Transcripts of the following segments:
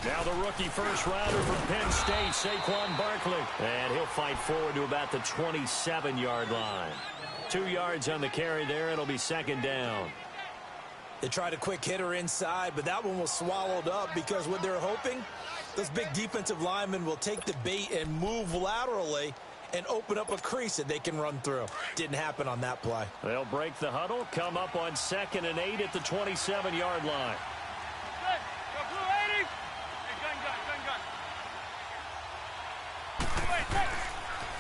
Now the rookie first-rounder from Penn State, Saquon Barkley. And he'll fight forward to about the 27-yard line. 2 yards on the carry there. It'll be second down. They tried a quick hitter inside, but that one was swallowed up because what they're hoping, those big defensive linemen will take the bait and move laterally and open up a crease that they can run through. Didn't happen on that play. They'll break the huddle, come up on 2nd and 8 at the 27-yard line.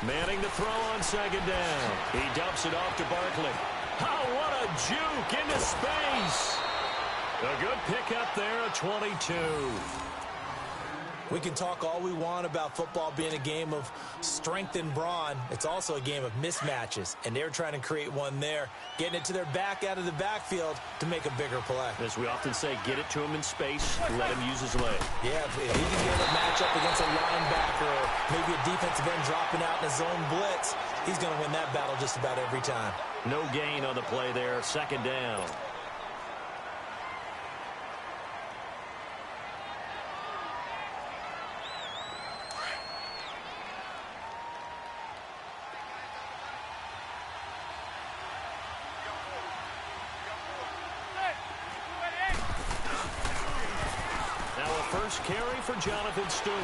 Manning to throw on second down. He dumps it off to Barkley. Oh, what a juke into space. A good pickup there at 22. We can talk all we want about football being a game of strength and brawn. It's also a game of mismatches, and they're trying to create one there, getting it to their back out of the backfield to make a bigger play. As we often say, get it to him in space, let him use his leg. Yeah, if he can get a matchup against a linebacker or maybe a defensive end dropping out in a zone blitz, he's going to win that battle just about every time. No gain on the play there, second down. First carry for Jonathan Stewart.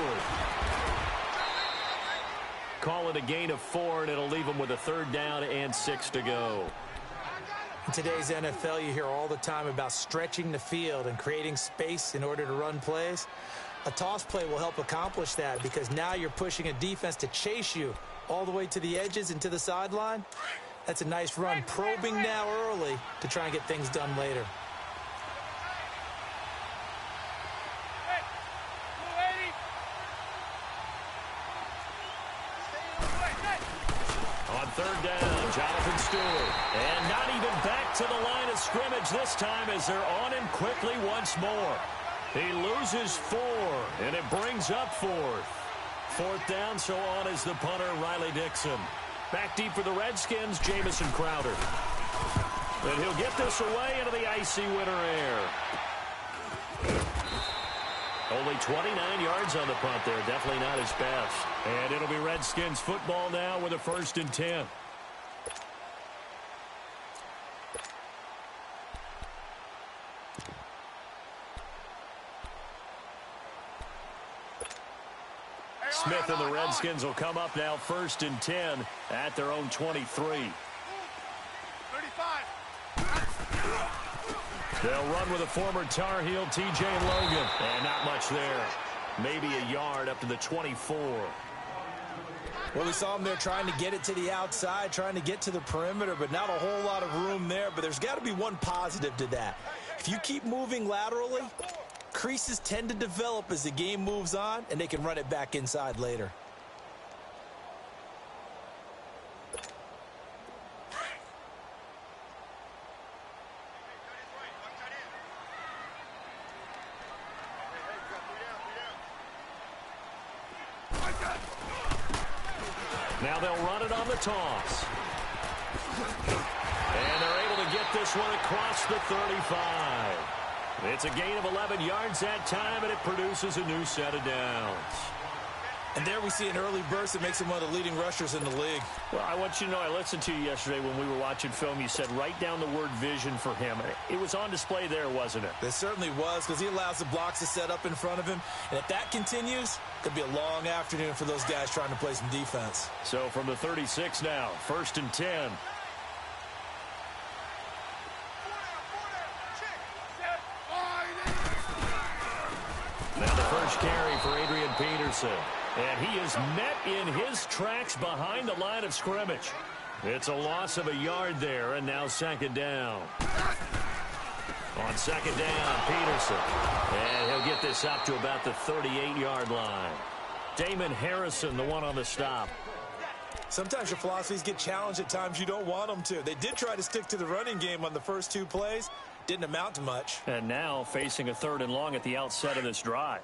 Call it a gain of 4, and it'll leave him with a 3rd down and 6 to go. In today's NFL, you hear all the time about stretching the field and creating space in order to run plays. A toss play will help accomplish that because now you're pushing a defense to chase you all the way to the edges and to the sideline. That's a nice run, probing now early to try and get things done later. Third down, Jonathan Stewart. And not even back to the line of scrimmage this time as they're on him quickly once more. He loses 4, and it brings up 4th. 4th down, so on is the punter, Riley Dixon. Back deep for the Redskins, Jamison Crowder. And he'll get this away into the icy winter air. Only 29 yards on the punt there. Definitely not his best. And it'll be Redskins football now with a 1st and 10. Smith and the Redskins will come up now 1st and 10 at their own 23. They'll run with a former Tar Heel, T.J. Logan. And not much there. Maybe a yard up to the 24. Well, we saw him there trying to get it to the outside, trying to get to the perimeter, but not a whole lot of room there. But there's got to be one positive to that. If you keep moving laterally, creases tend to develop as the game moves on, and they can run it back inside later. Now they'll run it on the toss. And they're able to get this one across the 35. It's a gain of 11 yards that time, and it produces a new set of downs. And there we see an early burst that makes him one of the leading rushers in the league. Well, I want you to know, I listened to you yesterday when we were watching film. You said write down the word vision for him. It was on display there, wasn't it? It certainly was, because he allows the blocks to set up in front of him. And if that continues, it could be a long afternoon for those guys trying to play some defense. So from the 36 now, 1st and 10. Now the first carry for Adrian Peterson. And he is met in his tracks behind the line of scrimmage. It's a loss of a yard there, and now 2nd down. On 2nd down, Peterson. And he'll get this up to about the 38-yard line. Damon Harrison, the one on the stop. Sometimes your philosophies get challenged at times you don't want them to. They did try to stick to the running game on the first 2 plays. Didn't amount to much. And now facing a 3rd and long at the outset of this drive.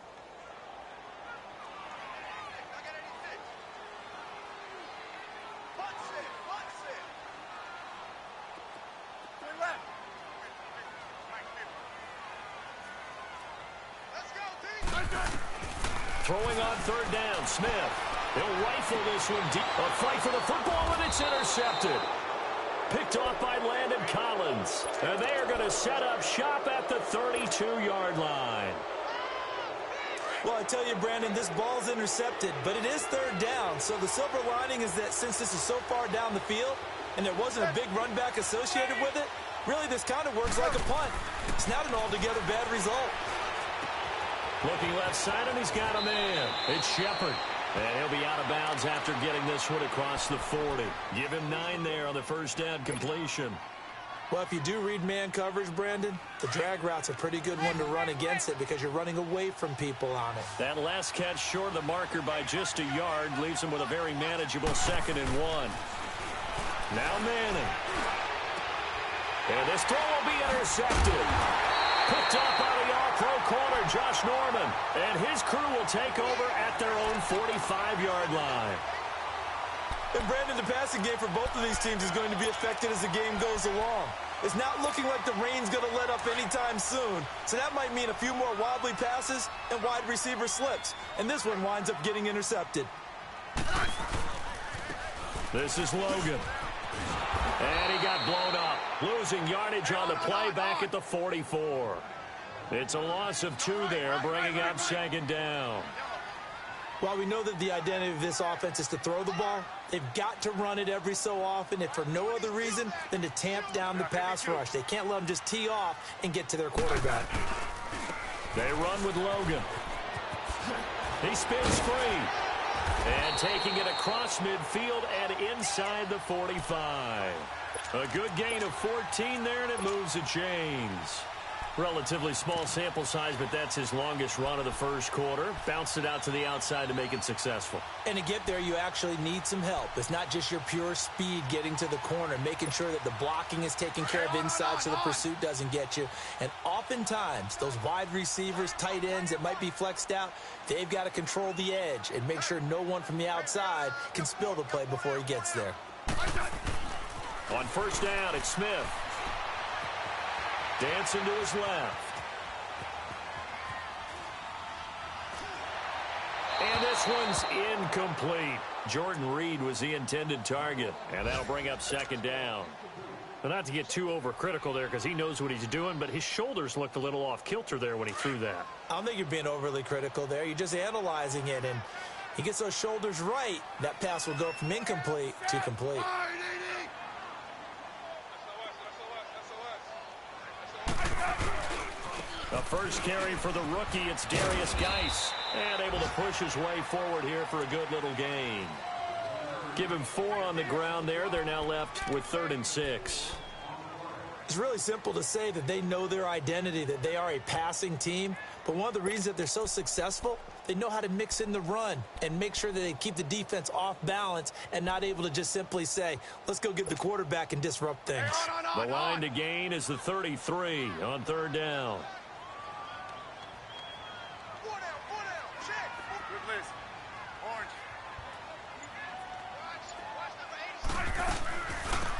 Throwing on third down, Smith. He'll rifle this one deep. A fight for the football, and it's intercepted. Picked off by Landon Collins. And they are going to set up shop at the 32-yard line. Well, I tell you, Brandon, this ball's intercepted, but it is third down. So the silver lining is that since this is so far down the field and there wasn't a big run back associated with it, really this kind of works like a punt. It's not an altogether bad result. Looking left side, and he's got a man. It's Shepard. And he'll be out of bounds after getting this one across the 40. Give him 9 there on the first down completion. Well, if you do read man coverage, Brandon, the drag route's a pretty good one to run against it because you're running away from people on it. That last catch short of the marker by just a yard leaves him with a very manageable 2nd and 1. Now Manning. And this throw will be intercepted. Picked up by the all-pro corner, Josh Norman. And his crew will take over at their own 45-yard line. And, Brandon, the passing game for both of these teams is going to be affected as the game goes along. It's not looking like the rain's going to let up anytime soon. So that might mean a few more wobbly passes and wide receiver slips. And this one winds up getting intercepted. This is Logan. And he got blown up. Losing yardage on the play back at the 44. It's a loss of 2 there, bringing up 2nd down. While we know that the identity of this offense is to throw the ball, they've got to run it every so often, if for no other reason than to tamp down the pass rush. They can't let them just tee off and get to their quarterback. They run with Logan. He spins free. And taking it across midfield and inside the 45. A good gain of 14 there, and it moves the chains. Relatively small sample size, but that's his longest run of the first quarter. Bounced it out to the outside to make it successful. And to get there, you actually need some help. It's not just your pure speed getting to the corner, making sure that the blocking is taken care of inside so the pursuit doesn't get you. And oftentimes, those wide receivers, tight ends that might be flexed out, they've got to control the edge and make sure no one from the outside can spill the play before he gets there. On first down, it's Smith. Dancing to his left. And this one's incomplete. Jordan Reed was the intended target, and that'll bring up 2nd down. But not to get too overcritical there because he knows what he's doing, but his shoulders looked a little off kilter there when he threw that. I don't think you're being overly critical there. You're just analyzing it, and he gets those shoulders right. That pass will go from incomplete to complete. The first carry for the rookie, it's Darius Geis. And able to push his way forward here for a good little gain. Give him 4 on the ground there. They're now left with 3rd and 6. It's really simple to say that they know their identity, that they are a passing team. But one of the reasons that they're so successful, they know how to mix in the run and make sure that they keep the defense off balance and not able to just simply say, let's go get the quarterback and disrupt things. The line to gain is the 33 on 3rd down.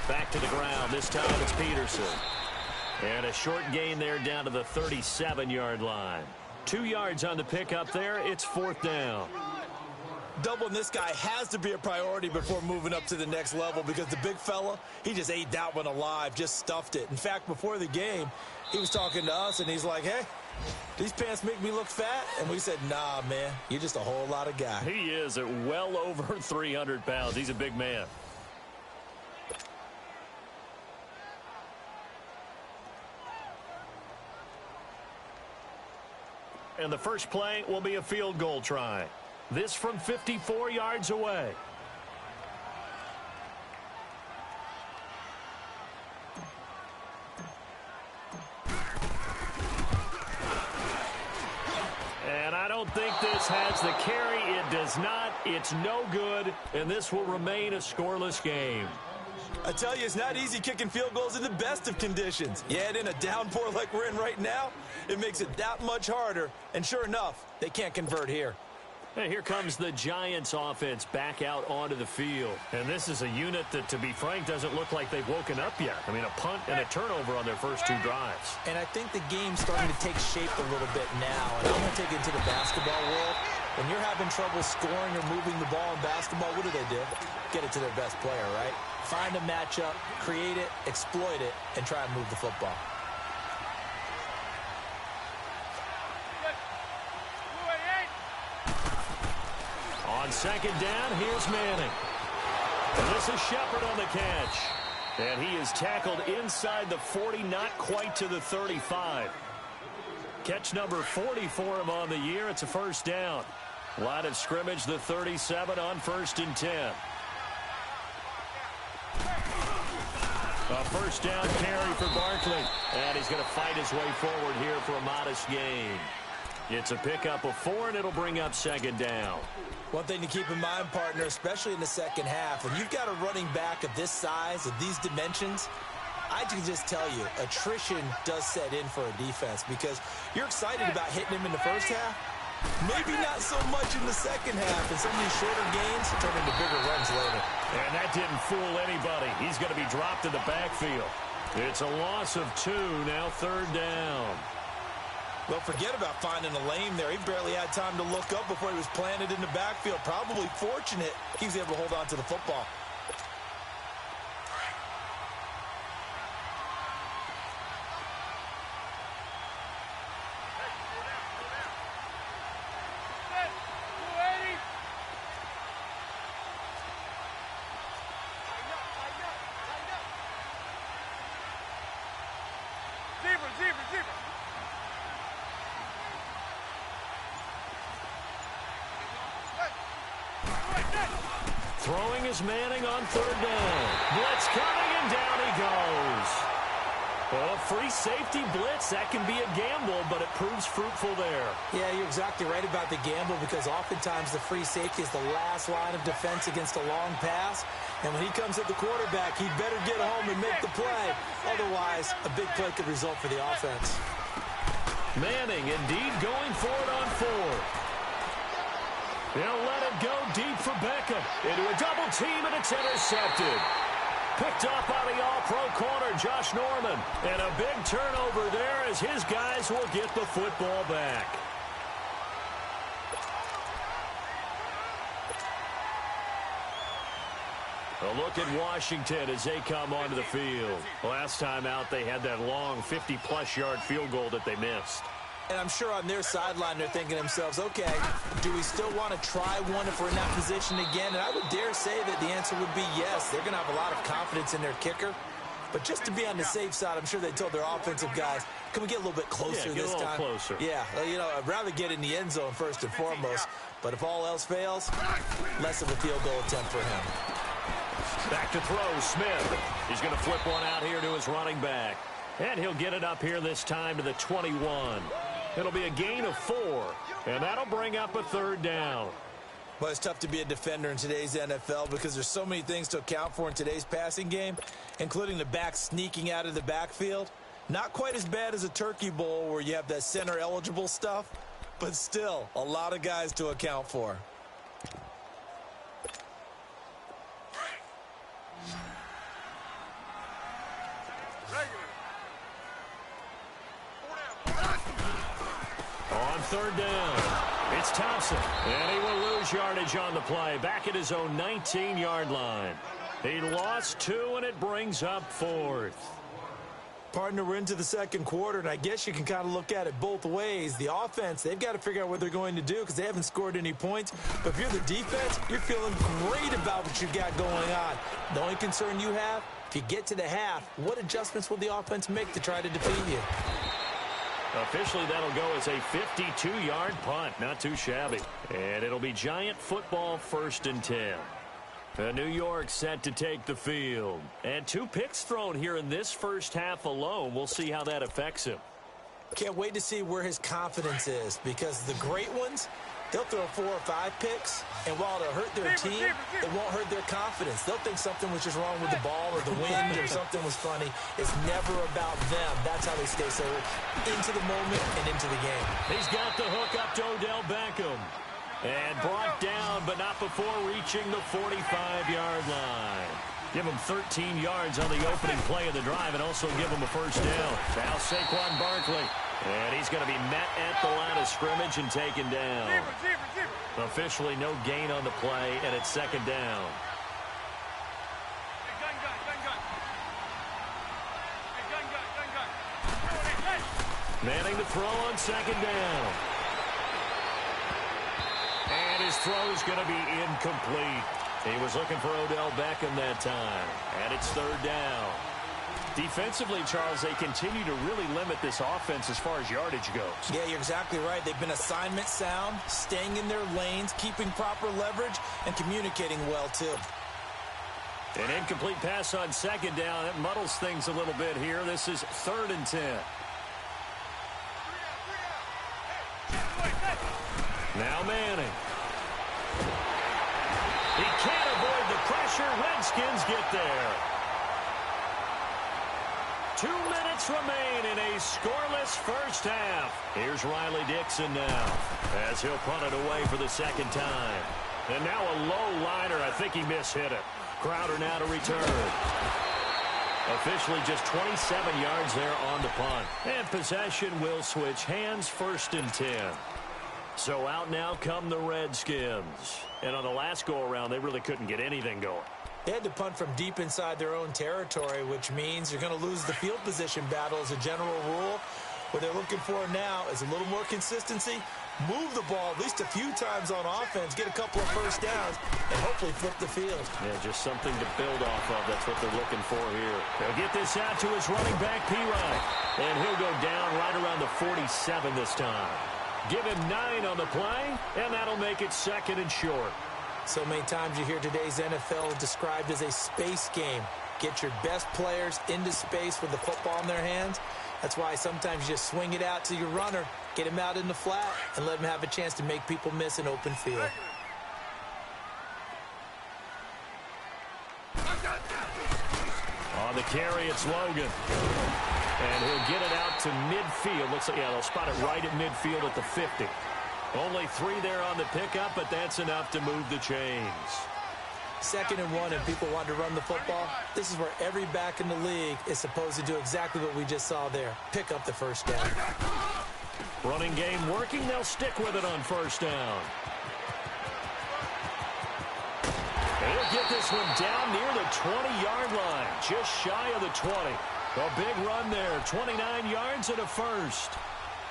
Back to the ground. This time it's Peterson. And a short gain there down to the 37-yard line. 2 yards on the pickup there. It's 4th down. Doubling this guy has to be a priority before moving up to the next level because the big fella, he just ate that one alive, just stuffed it. In fact, before the game, he was talking to us, and he's like, hey, these pants make me look fat? And we said, nah, man, you're just a whole lot of guy. He is at well over 300 pounds. He's a big man. And the first play will be a field goal try. This from 54 yards away. And I don't think this has the carry. It does not. It's no good. And this will remain a scoreless game. I tell you, it's not easy kicking field goals in the best of conditions. Yet in a downpour like we're in right now, it makes it that much harder. And sure enough, they can't convert here. And here comes the Giants offense back out onto the field. And this is a unit that, to be frank, doesn't look like they've woken up yet. I mean, a punt and a turnover on their first 2 drives. And I think the game's starting to take shape a little bit now. And I'm going to take it into the basketball world. When you're having trouble scoring or moving the ball in basketball, what do? Get it to their best player, right? Find a matchup, create it, exploit it, and try and move the football. On second down, here's Manning. And this is Shepard on the catch. And he is tackled inside the 40, not quite to the 35. Catch number 40 for him on the year. It's a first down. Line of scrimmage, the 37 on 1st and 10. A first down carry for Barkley. And he's going to fight his way forward here for a modest gain. It's a pickup of 4, and it'll bring up second down. One thing to keep in mind, partner, especially in the second half, when you've got a running back of this size, of these dimensions, I can just tell you, attrition does set in for a defense because you're excited about hitting him in the first half. Maybe not so much in the second half, and some of these shorter gains turn into bigger runs later. And that didn't fool anybody. He's going to be dropped in the backfield. It's a loss of 2, now 3rd down. Well, forget about finding a lane there. He barely had time to look up before he was planted in the backfield. Probably fortunate he was able to hold on to the football. Throwing is Manning on 3rd down. Blitz coming, and down he goes. Well, free safety blitz, that can be a gamble, but it proves fruitful there. Yeah, you're exactly right about the gamble because oftentimes the free safety is the last line of defense against a long pass. And when he comes at the quarterback, he'd better get home and make the play. Otherwise, a big play could result for the offense. Manning indeed going for it on 4th. They'll let it go deep for Beckham. Into a double team, and it's intercepted. Picked up by the all-pro corner, Josh Norman. And a big turnover there as his guys will get the football back. A look at Washington as they come onto the field. Last time out, they had that long 50-plus yard field goal that they missed. And I'm sure on their sideline they're thinking to themselves, okay, do we still want to try one if we're in that position again? And I would dare say that the answer would be yes. They're going to have a lot of confidence in their kicker. But just to be on the safe side, I'm sure they told their offensive guys, can we get a little bit closer this time? Yeah, get a little closer. Yeah, you know, I'd rather get in the end zone first and foremost. But if all else fails, less of a field goal attempt for him. Back to throw, Smith. He's going to flip one out here to his running back. And he'll get it up here this time to the 21. It'll be a gain of 4, and that'll bring up a 3rd down. Well, it's tough to be a defender in today's NFL because there's so many things to account for in today's passing game, including the back sneaking out of the backfield. Not quite as bad as a turkey bowl where you have that center-eligible stuff, but still a lot of guys to account for. On 3rd down, it's Thompson, and he will lose yardage on the play, back at his own 19-yard line. He lost 2, and it brings up 4th. Partner, we're into the second quarter, and I guess you can kind of look at it both ways. The offense, they've got to figure out what they're going to do because they haven't scored any points. But if you're the defense, you're feeling great about what you've got going on. The only concern you have, if you get to the half, what adjustments will the offense make to try to defeat you? Officially, that'll go as a 52-yard punt. Not too shabby. And it'll be Giant football 1st and 10. New York set to take the field. And 2 picks thrown here in this first half alone. We'll see how that affects him. Can't wait to see where his confidence is because the great ones, they'll throw 4 or 5 picks, and while it'll hurt their team, it won't hurt their confidence. They'll think something was just wrong with the ball or the wind or something was funny. It's never about them. That's how they stay so into the moment and into the game. He's got the hook up to Odell Beckham. And brought down, but not before reaching the 45-yard line. Give him 13 yards on the opening play of the drive and also give him a first down. Now Saquon Barkley. And he's going to be met at the line of scrimmage and taken down. Officially no gain on the play, and it's second down. Manning to throw on second down. And his throw is going to be incomplete. He was looking for Odell Beckham that time. And it's third down. Defensively, Charles, they continue to really limit this offense as far as yardage goes. Yeah, you're exactly right. They've been assignment sound, staying in their lanes, keeping proper leverage, and communicating well, too. An incomplete pass on second down. That muddles things a little bit here. This is 3rd and 10. Now Manning. He can't avoid the pressure. Redskins get there. 2 minutes remain in a scoreless first half. Here's Riley Dixon now as he'll punt it away for the second time. And now a low liner. I think he mishit it. Crowder now to return. Officially just 27 yards there on the punt. And possession will switch hands, 1st and 10. So out now come the Redskins. And on the last go-around, they really couldn't get anything going. They had to punt from deep inside their own territory, which means you're going to lose the field position battle as a general rule. What they're looking for now is a little more consistency, move the ball at least a few times on offense, get a couple of first downs, and hopefully flip the field. Yeah, just something to build off of. That's what they're looking for here. They'll get this out to his running back, P-Ryan. And he'll go down right around the 47 this time. Give him 9 on the play, and that'll make it 2nd and short. So many times you hear today's NFL described as a space game. Get your best players into space with the football in their hands. That's why sometimes you just swing it out to your runner, get him out in the flat, and let him have a chance to make people miss an open field. On the carry, it's Logan. And he'll get it out to midfield. Looks like, yeah, they'll spot it right at midfield at the 50. Only 3 there on the pickup, but that's enough to move the chains. 2nd and 1, and people want to run the football. This is where every back in the league is supposed to do exactly what we just saw there. Pick up the first down. Running game working. They'll stick with it on first down. He'll get this one down near the 20-yard line, just shy of the 20. A big run there, 29 yards and a first.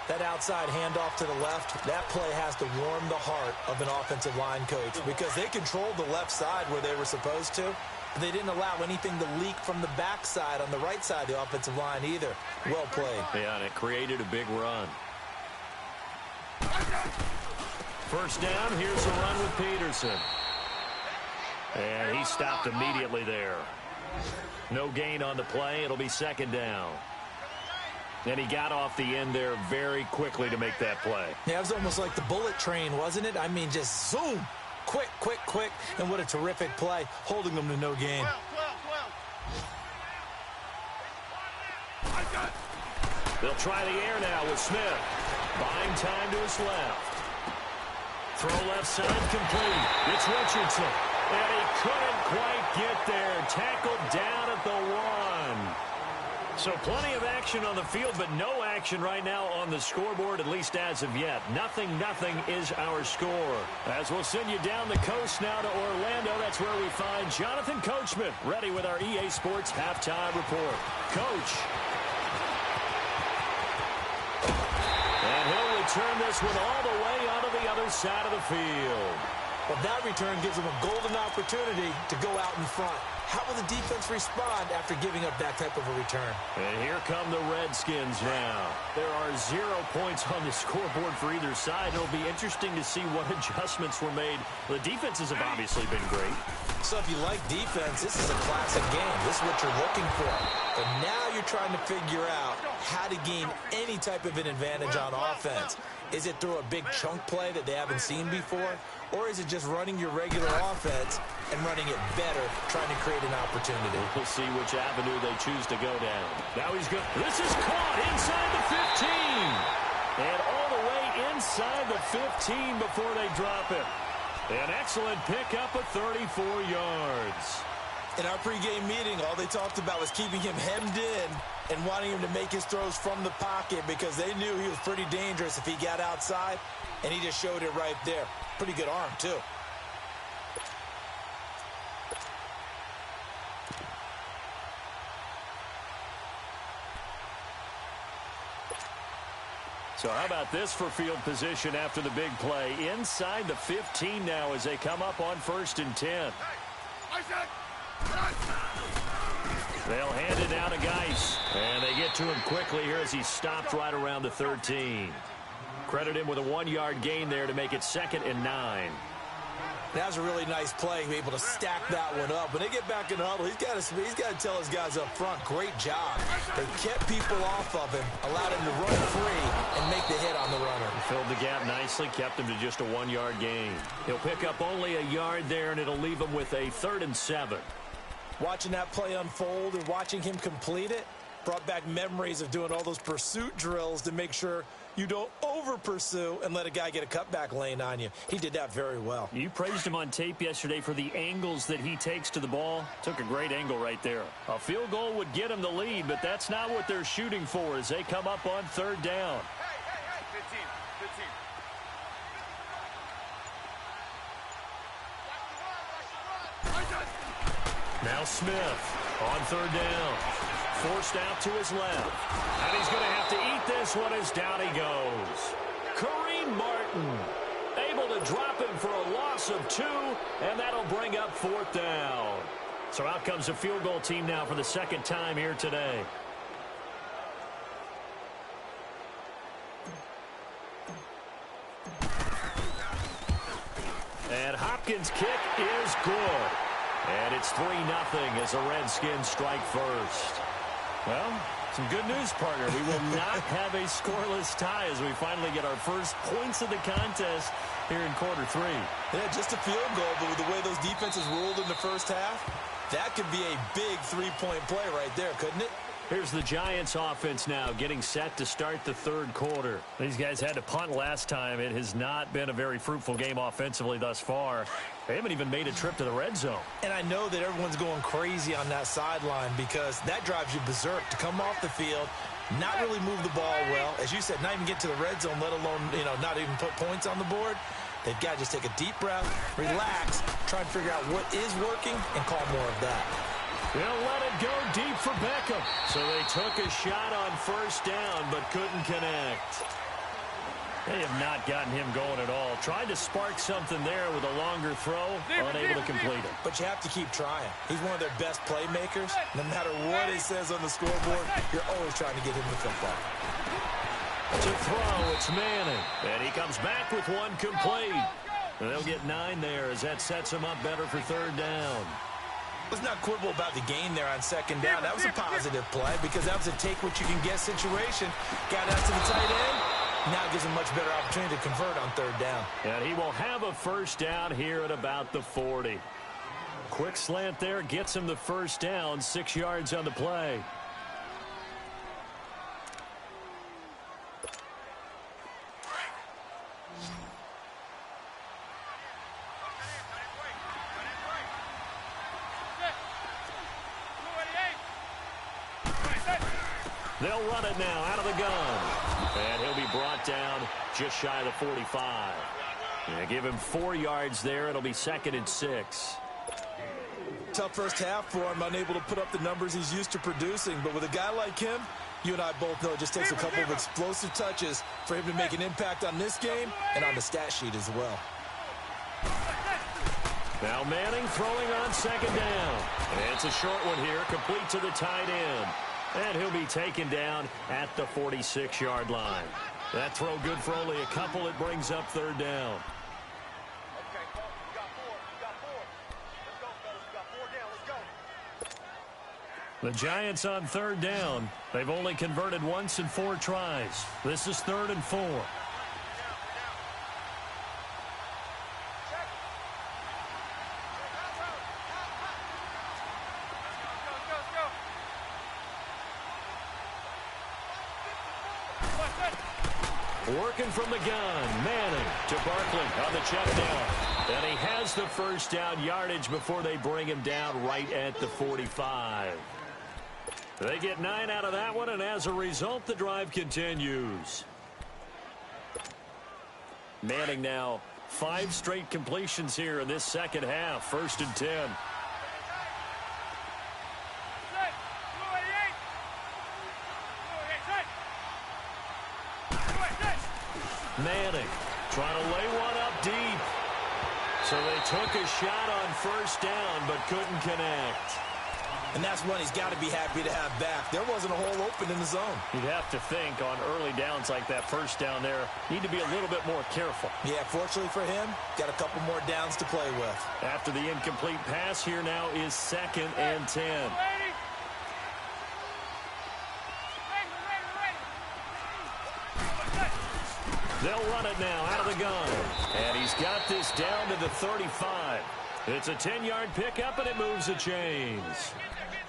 That outside handoff to the left, that play has to warm the heart of an offensive line coach because they controlled the left side where they were supposed to. But they didn't allow anything to leak from the backside on the right side of the offensive line either. Well played. Yeah, and it created a big run. First down, here's a run with Peterson. And he stopped immediately there. No gain on the play. It'll be 2nd down. And he got off the end there very quickly to make that play. Yeah, it was almost like the bullet train, wasn't it? I mean, just zoom. Quick, quick, quick. And what a terrific play, holding them to no gain. They'll try the air now with Smith. Buying time to his left. Throw left side complete. It's Richardson. And he couldn't quite get there. Tackled down at the 1. So plenty of action on the field, but no action right now on the scoreboard, at least as of yet. 0-0 is our score. As we'll send you down the coast now to Orlando, that's where we find Jonathan Coachman, ready with our EA Sports Halftime Report. Coach. And he'll return this one all the way onto the other side of the field. Well, that return gives them a golden opportunity to go out in front. How will the defense respond after giving up that type of a return? And here come the Redskins now. There are 0 points on the scoreboard for either side. It'll be interesting to see what adjustments were made. The defenses have obviously been great. So if you like defense, this is a classic game. This is what you're looking for. But now you're trying to figure out how to gain any type of an advantage on offense. Is it through a big chunk play that they haven't seen before? Or is it just running your regular offense and running it better, trying to create an opportunity? We'll see which avenue they choose to go down. Now he's good. This is caught inside the 15. And all the way inside the 15 before they drop it. An excellent pickup of 34 yards. In our pregame meeting, all they talked about was keeping him hemmed in and wanting him to make his throws from the pocket because they knew he was pretty dangerous if he got outside, and he just showed it right there. Pretty good arm, too. So how about this for field position after the big play? Inside the 15 now as they come up on 1st and 10. They'll hand it down to Geis. And they get to him quickly here as he stopped right around the 13. Credit him with a 1-yard gain there to make it 2nd and 9. That was a really nice play, to be able to stack that one up. When they get back in the huddle, he's got to tell his guys up front, great job. They kept people off of him, allowed him to run free and make the hit on the runner. He filled the gap nicely, kept him to just a 1-yard gain. He'll pick up only a yard there, and it'll leave him with a 3rd and 7. Watching that play unfold and watching him complete it brought back memories of doing all those pursuit drills to make sure you don't over-pursue and let a guy get a cutback lane on you. He did that very well. You praised him on tape yesterday for the angles that he takes to the ball. Took a great angle right there. A field goal would get him the lead, but that's not what they're shooting for as they come up on 3rd down. Good team. Now Smith on 3rd down. Forced out to his left. And he's going to have to eat this one as down he goes. Kareem Martin able to drop him for a loss of 2, and that'll bring up 4th down. So out comes the field goal team now for the 2nd time here today. And Hopkins' kick is good. And it's 3-0 as the Redskins strike first. Well, some good news, partner. We will not have a scoreless tie as we finally get our first points of the contest here in quarter 3. Yeah, just a field goal, but with the way those defenses ruled in the first half, that could be a big 3-point play right there, couldn't it? Here's the Giants offense now getting set to start the 3rd quarter. These guys had to punt last time. It has not been a very fruitful game offensively thus far. They haven't even made a trip to the red zone. And I know that everyone's going crazy on that sideline because that drives you berserk to come off the field, not really move the ball well. As you said, not even get to the red zone, let alone, not even put points on the board. They've got to just take a deep breath, relax, try and figure out what is working, and call more of that. They'll let it go deep for Beckham. So they took a shot on 1st down, but couldn't connect. They have not gotten him going at all. Tried to spark something there with a longer throw, unable to complete it. But you have to keep trying. He's one of their best playmakers. No matter what it says on the scoreboard, you're always trying to get him the football. To throw, it's Manning. And he comes back with one complete. And they'll get 9 there as that sets him up better for 3rd down. Let's not quibble about the gain there on 2nd down. That was a positive play because that was a take-what-you-can-get situation. Got out to the tight end. Now gives him much better opportunity to convert on 3rd down. And he will have a 1st down here at about the 40. Quick slant there gets him the 1st down, 6 yards on the play. They'll run it now out of the gun. And he'll be brought down just shy of the 45. And give him 4 yards there. It'll be 2nd and 6. Tough first half for him, unable to put up the numbers he's used to producing. But with a guy like him, you and I both know it just takes a couple of explosive touches for him to make an impact on this game and on the stat sheet as well. Now Manning throwing on 2nd down. And it's a short one here, complete to the tight end. And he'll be taken down at the 46-yard line. That throw good for only a couple. It brings up 3rd down. The Giants on 3rd down. They've only converted once in 4 tries. This is 3rd and 4. Working from the gun. Manning to Barkley on the check down. And he has the first down yardage before they bring him down right at the 45. They get 9 out of that one, and as a result, the drive continues. Manning now 5 straight completions here in this second half. 1st and 10. Manning trying to lay one up deep. So they took a shot on 1st down but couldn't connect. And that's one he's got to be happy to have back. There wasn't a hole open in the zone. You'd have to think on early downs like that 1st down there, need to be a little bit more careful. Yeah, fortunately for him, got a couple more downs to play with. After the incomplete pass, here now is 2nd and 10. They'll run it now out of the gun. And he's got this down to the 35. It's a 10-yard pickup, and it moves the chains.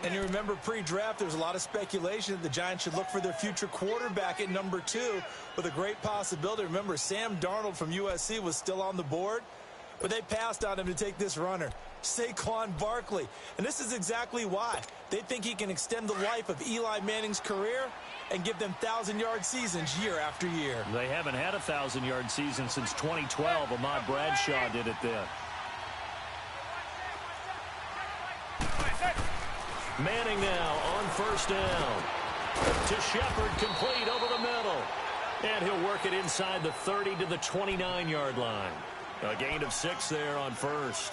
And you remember pre-draft, there was a lot of speculation that the Giants should look for their future quarterback at number 2 with a great possibility. Remember, Sam Darnold from USC was still on the board, but they passed on him to take this runner, Saquon Barkley. And this is exactly why. They think he can extend the life of Eli Manning's career and give them 1,000-yard seasons year after year. They haven't had a 1,000-yard season since 2012. Ahmad Bradshaw did it then. Manning now on 1st down. To Shepard, complete over the middle. And he'll work it inside the 30 to the 29-yard line. A gain of 6 there on 1st.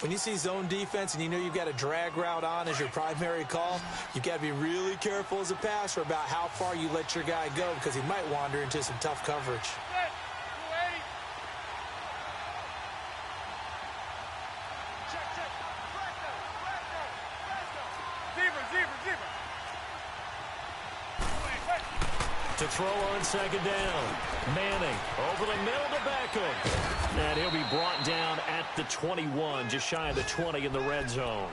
When you see zone defense and you know you've got a drag route on as your primary call, you've got to be really careful as a passer about how far you let your guy go because he might wander into some tough coverage. To throw on 2nd down. Manning over the middle to Beckham. And he'll be brought down at the 21, just shy of the 20 in the red zone.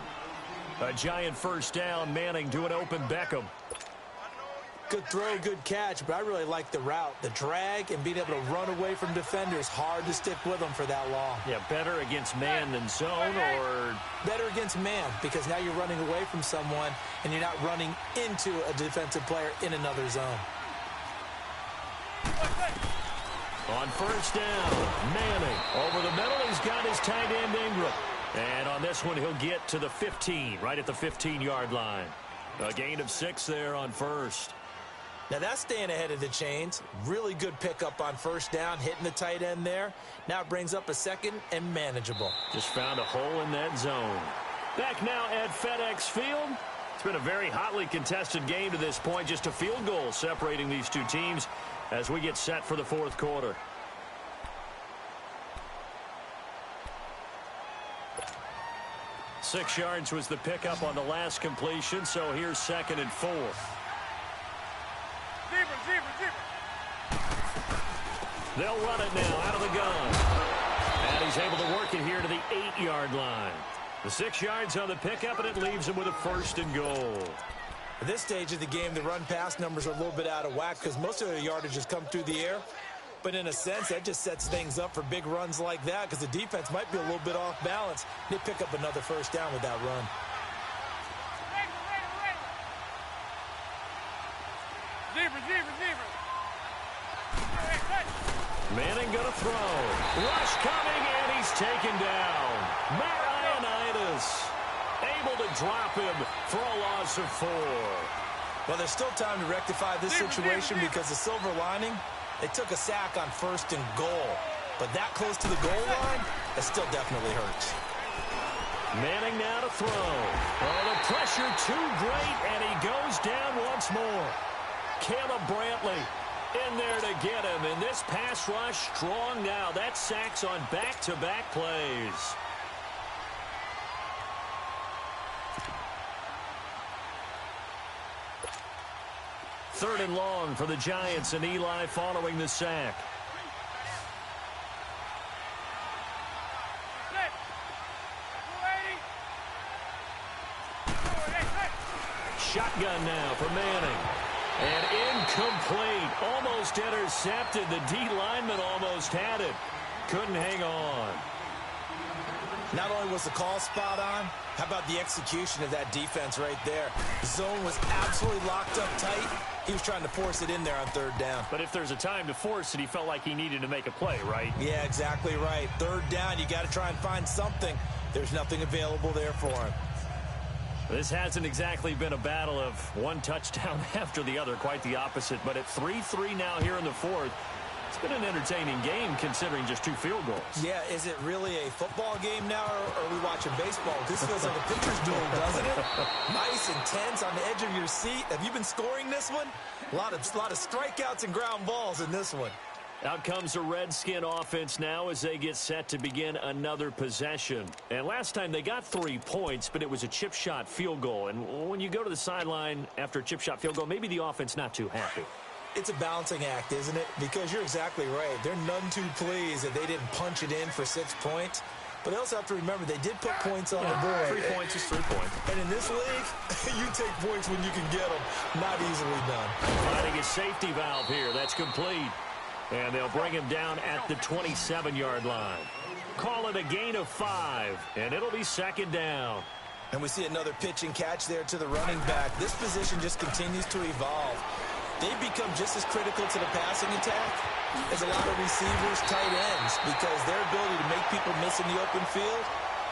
A Giant 1st down. Manning doing open Beckham. Good throw, good catch, but I really like the route. The drag and being able to run away from defenders, hard to stick with them for that long. Yeah, better against man than zone, or better against man, because now you're running away from someone and you're not running into a defensive player in another zone. On 1st down, Manning over the middle. He's got his tight end Ingram. And on this one, he'll get to the 15, right at the 15-yard line. A gain of 6 there on 1st. Now that's staying ahead of the chains. Really good pickup on 1st down, hitting the tight end there. Now it brings up a 2nd and manageable. Just found a hole in that zone. Back now at FedEx Field. It's been a very hotly contested game to this point. Just a field goal separating these two teams as we get set for the 4th quarter. Six yards was the pickup on the last completion, so here's 2nd and 4. They'll run it now out of the gun. And he's able to work it here to the 8-yard line. The 6 yards on the pickup, and it leaves him with a 1st and goal. At this stage of the game, the run-pass numbers are a little bit out of whack because most of the yardage has come through the air. But in a sense, that just sets things up for big runs like that because the defense might be a little bit off balance. They pick up another 1st down with that run. Manning going to throw. Rush coming, and he's taken down. Marianitis able to drop him for a loss of 4. Well, there's still time to rectify this situation because the silver lining, they took a sack on 1st and goal. But that close to the goal line, that still definitely hurts. Manning now to throw. Oh, the pressure too great, and he goes down once more. Caleb Brantley in there to get him, and this pass rush strong now. That's sacks on back-to-back plays. Third and long for the Giants, and Eli following the sack. Shotgun now for Manning. And incomplete. Almost almost intercepted. The D lineman almost had it. Couldn't hang on. Not only was the call spot on, how about the execution of that defense right there? The zone was absolutely locked up tight. He was trying to force it in there on third down. But if there's a time to force it, he felt like he needed to make a play, right? Yeah, exactly right. Third down, you got to try and find something. There's nothing available there for him. This hasn't exactly been a battle of one touchdown after the other, quite the opposite. But at 3-3 now here in the fourth, it's been an entertaining game considering just 2 field goals. Yeah, is it really a football game now, or are we watching baseball? This feels like a pitcher's duel, doesn't it? Nice, intense, on the edge of your seat. Have you been scoring this one? A lot of strikeouts and ground balls in this one. Out comes the Redskin offense now as they get set to begin another possession. And last time they got 3 points, but it was a chip shot field goal. And when you go to the sideline after a chip shot field goal, maybe the offense not too happy. It's a balancing act, isn't it? Because you're exactly right. They're none too pleased that they didn't punch it in for 6 points. But they also have to remember they did put points on the board. 3 points is 3 points. And in this league, you take points when you can get them. Not easily done. Finding a safety valve here. That's complete. And they'll bring him down at the 27-yard line. Call it a gain of 5, and it'll be second down. And we see another pitch and catch there to the running back. This position just continues to evolve. They've become just as critical to the passing attack as a lot of receivers, tight ends, because their ability to make people miss in the open field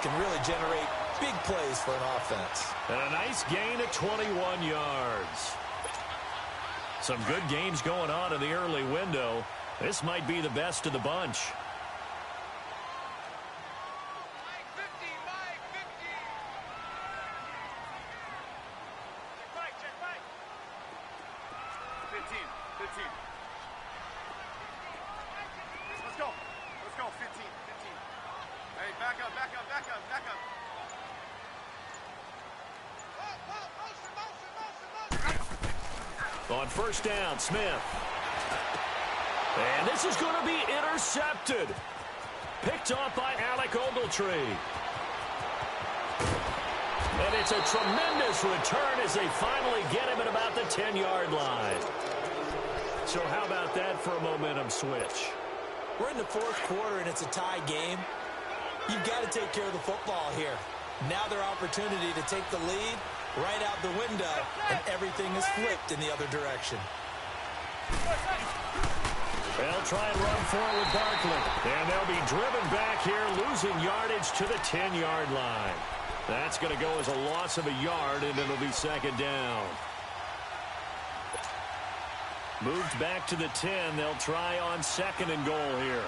can really generate big plays for an offense. And a nice gain of 21 yards. Some good games going on in the early window. This might be the best of the bunch. On first down, Smith. And this is going to be intercepted. Picked off by Alec Ogletree. And it's a tremendous return as they finally get him at about the 10-yard line. So how about that for a momentum switch? We're in the fourth quarter, and it's a tie game. You've got to take care of the football here. Now their opportunity to take the lead right out the window, and everything is flipped in the other direction. They'll try and run for it with Barkley. And they'll be driven back here, losing yardage to the 10-yard line. That's going to go as a loss of a yard, and it'll be second down. Moved back to the 10. They'll try on second and goal here.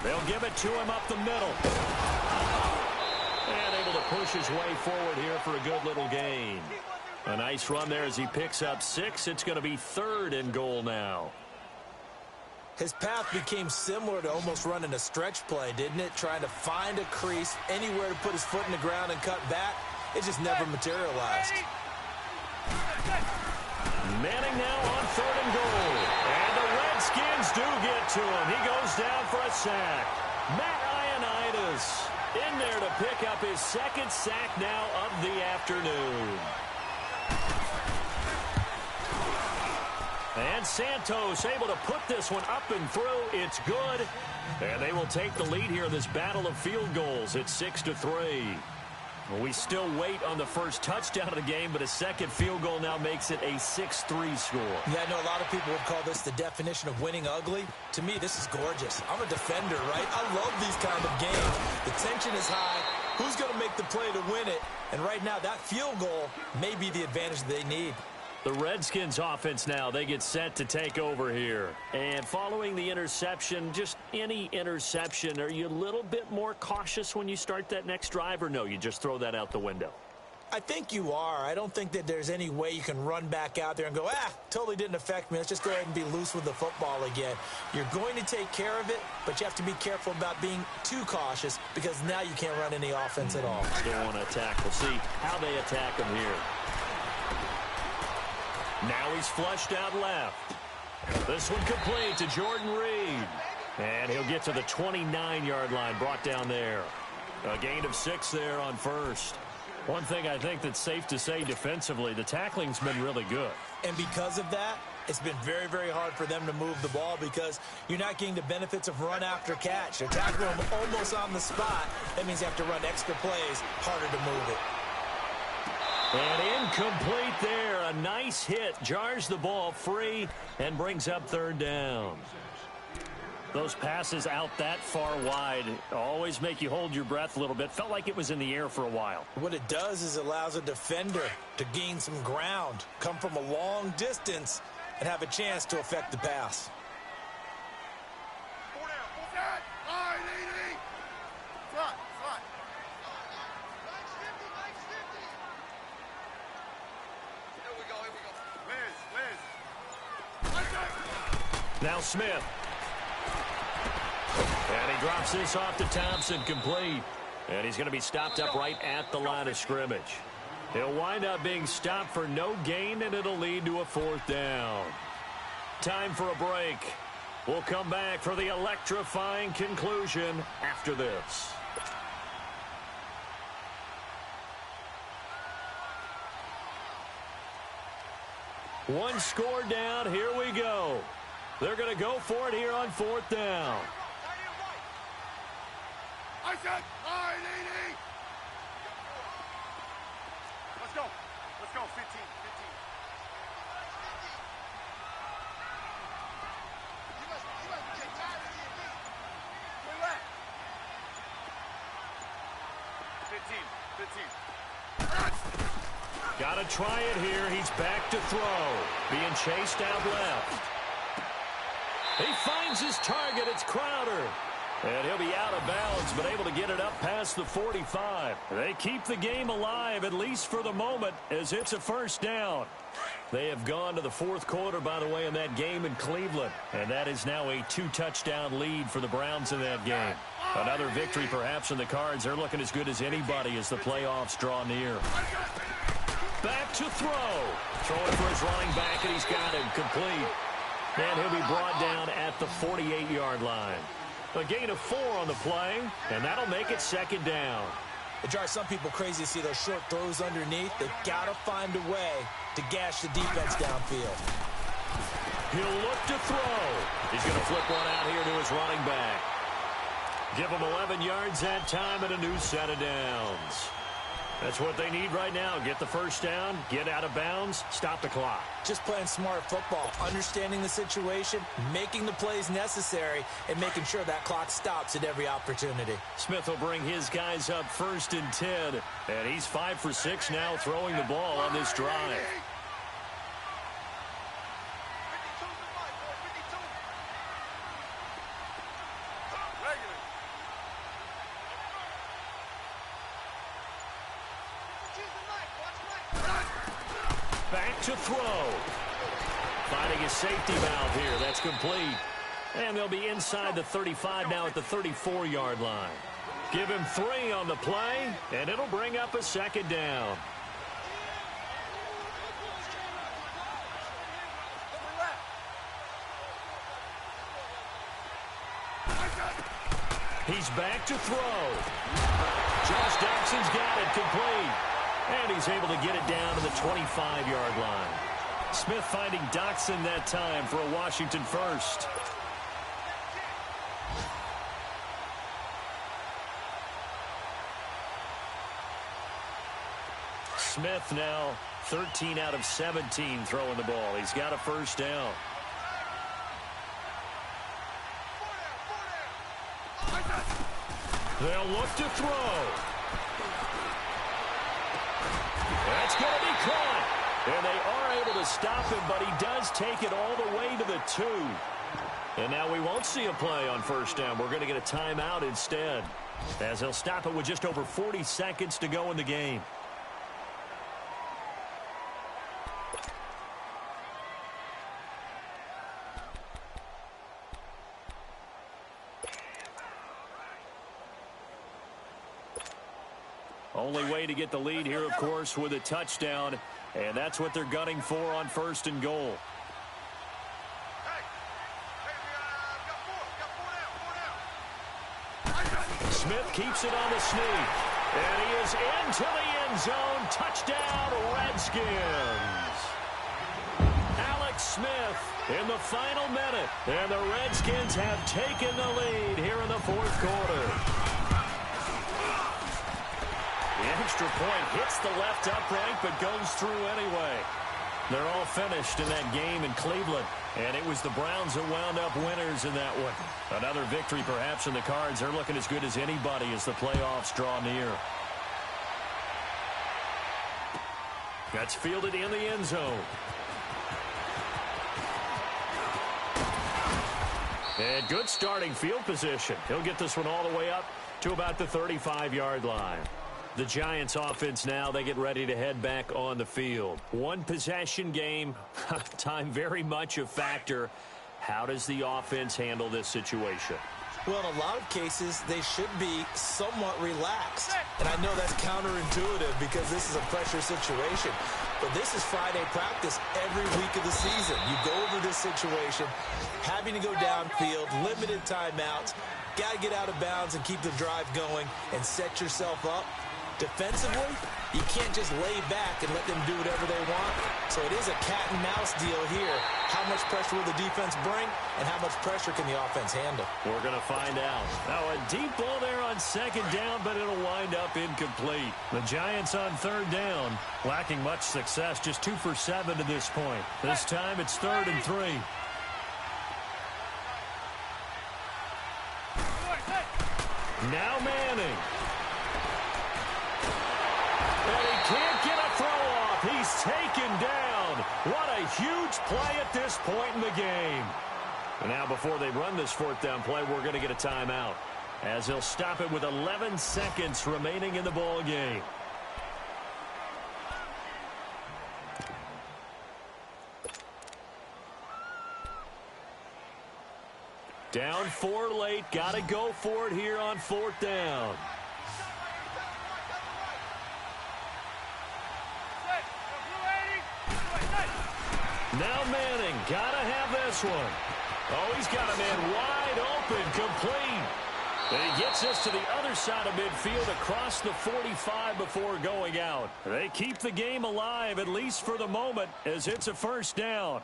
They'll give it to him up the middle. And able to push his way forward here for a good little gain. A nice run there as he picks up 6. It's going to be third and goal now. His path became similar to almost running a stretch play, didn't it? Trying to find a crease, anywhere to put his foot in the ground and cut back. It just never materialized. Manning now on third and goal. And the Redskins do get to him. He goes down for a sack. Matt Ioannidis in there to pick up his second sack now of the afternoon. And Santos able to put this one up and through. It's good. And they will take the lead here in this battle of field goals at 6-3. We still wait on the first touchdown of the game, but a second field goal now makes it a 6-3 score. Yeah, I know a lot of people would call this the definition of winning ugly. To me, this is gorgeous. I'm a defender, right? I love these kind of games. The tension is high. Who's going to make the play to win it? And right now, that field goal may be the advantage they need. The Redskins offense now, they get set to take over here. And following the interception, just any interception, are you a little bit more cautious when you start that next drive, or no, you just throw that out the window? I think you are. I don't think that there's any way you can run back out there and go, totally didn't affect me. Let's just go ahead and be loose with the football again. You're going to take care of it, but you have to be careful about being too cautious because now you can't run any offense at all. Still want to attack. We'll see how they attack him here. Now he's flushed out left. This one complete to Jordan Reed. And he'll get to the 29-yard line, brought down there. A gain of 6 there on first. One thing I think that's safe to say defensively, the tackling's been really good. And because of that, it's been very, very hard for them to move the ball because you're not getting the benefits of run after catch. They're tackling them almost on the spot. That means you have to run extra plays, harder to move it. And incomplete there. A nice hit. Jars the ball free and brings up third down. Those passes out that far wide always make you hold your breath a little bit. Felt like it was in the air for a while. What it does is it allows a defender to gain some ground, come from a long distance, and have a chance to affect the pass. Now Smith. And he drops this off to Thompson, complete. And he's going to be stopped up right at the line of scrimmage. He'll wind up being stopped for no gain, and it'll lead to a 4th down. Time for a break. We'll come back for the electrifying conclusion after this. One score down. Here we go. They're going to go for it here on 4th down. I said, Let's go. Let's go. 15. Got to try it here. He's back to throw. Being chased out left. He finds his target. It's Crowder. And he'll be out of bounds, but able to get it up past the 45. They keep the game alive, at least for the moment, as it's a 1st down. They have gone to the 4th quarter, by the way, in that game in Cleveland. And that is now a 2-touchdown lead for the Browns in that game. Another victory perhaps in the cards. They're looking as good as anybody as the playoffs draw near. Back to throw. Throwing for his running back, and he's got him complete. And he'll be brought down at the 48-yard line. A gain of 4 on the play, and that'll make it 2nd down. It drives some people crazy to see those short throws underneath. They've got to find a way to gash the defense downfield. He'll look to throw. He's going to flip one out here to his running back. Give him 11 yards that time and a new set of downs. That's what they need right now. Get the 1st down, get out of bounds, stop the clock. Just playing smart football, understanding the situation, making the plays necessary, and making sure that clock stops at every opportunity. Smith will bring his guys up 1st and 10, and he's 5 for 6 now throwing the ball on this drive. Back to throw. Finding his safety valve here. That's complete. And they'll be inside the 35 now at the 34-yard line. Give him 3 on the play, and it'll bring up a 2nd down. He's back to throw. Josh Doxson's got it complete. And he's able to get it down to the 25-yard line. Smith finding Doxson that time for a Washington 1st. Smith now 13 out of 17 throwing the ball. He's got a 1st down. They'll look to throw. That's going to be caught. And they are able to stop him, but he does take it all the way to the 2. And now we won't see a play on 1st down. We're going to get a timeout instead, as they'll stop it with just over 40 seconds to go in the game. Only way to get the lead here, of course, with a touchdown. And that's what they're gunning for on 1st and goal. Smith keeps it on the sneak. And he is into the end zone. Touchdown, Redskins. Alex Smith in the final minute. And the Redskins have taken the lead here in the fourth quarter. The extra point hits the left upright but goes through anyway. They're all finished in that game in Cleveland. And it was the Browns that wound up winners in that one. Another victory perhaps in the cards. They're looking as good as anybody as the playoffs draw near. That's fielded in the end zone. And good starting field position. He'll get this one all the way up to about the 35-yard line. The Giants offense now, they get ready to head back on the field. One possession game, time very much a factor. How does the offense handle this situation? Well, in a lot of cases, they should be somewhat relaxed. And I know that's counterintuitive because this is a pressure situation. But this is Friday practice every week of the season. You go over this situation, having to go downfield, limited timeouts, got to get out of bounds and keep the drive going and set yourself up. Defensively, you can't just lay back and let them do whatever they want. So it is a cat-and-mouse deal here. How much pressure will the defense bring, and how much pressure can the offense handle? We're going to find out. Now, a deep ball there on second down, but it'll wind up incomplete. The Giants on third down, lacking much success, just 2 for 7 to this point. This time it's 3rd and 3. Now Manning. And he can't get a throw off. He's taken down. What a huge play at this point in the game. And now before they run this 4th down play, we're going to get a timeout, as he'll stop it with 11 seconds remaining in the ball game. Down 4 late. Got to go for it here on 4th down. Now Manning, gotta have this one. Oh, he's got a man wide open, complete. And he gets us to the other side of midfield across the 45 before going out. They keep the game alive, at least for the moment, as it's a 1st down.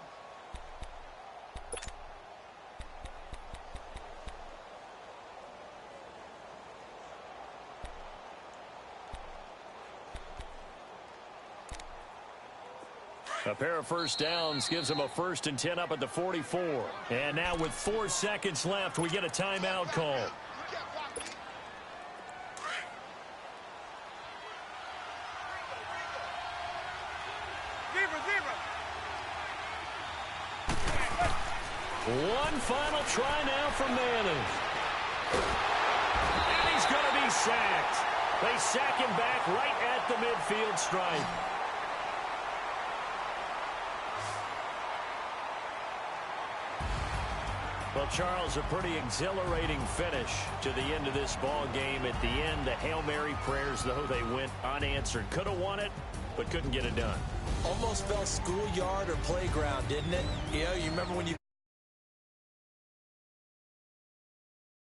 A pair of 1st downs gives them a 1st and 10 up at the 44. And now with 4 seconds left, we get a timeout call. One final try now from Manning. And he's going to be sacked. They sack him back right at the midfield stripe. Well, Charles, a pretty exhilarating finish to the end of this ball game. At the end, the Hail Mary prayers, though, they went unanswered. Could have won it, but couldn't get it done. Almost felt schoolyard or playground, didn't it? You know, you remember when you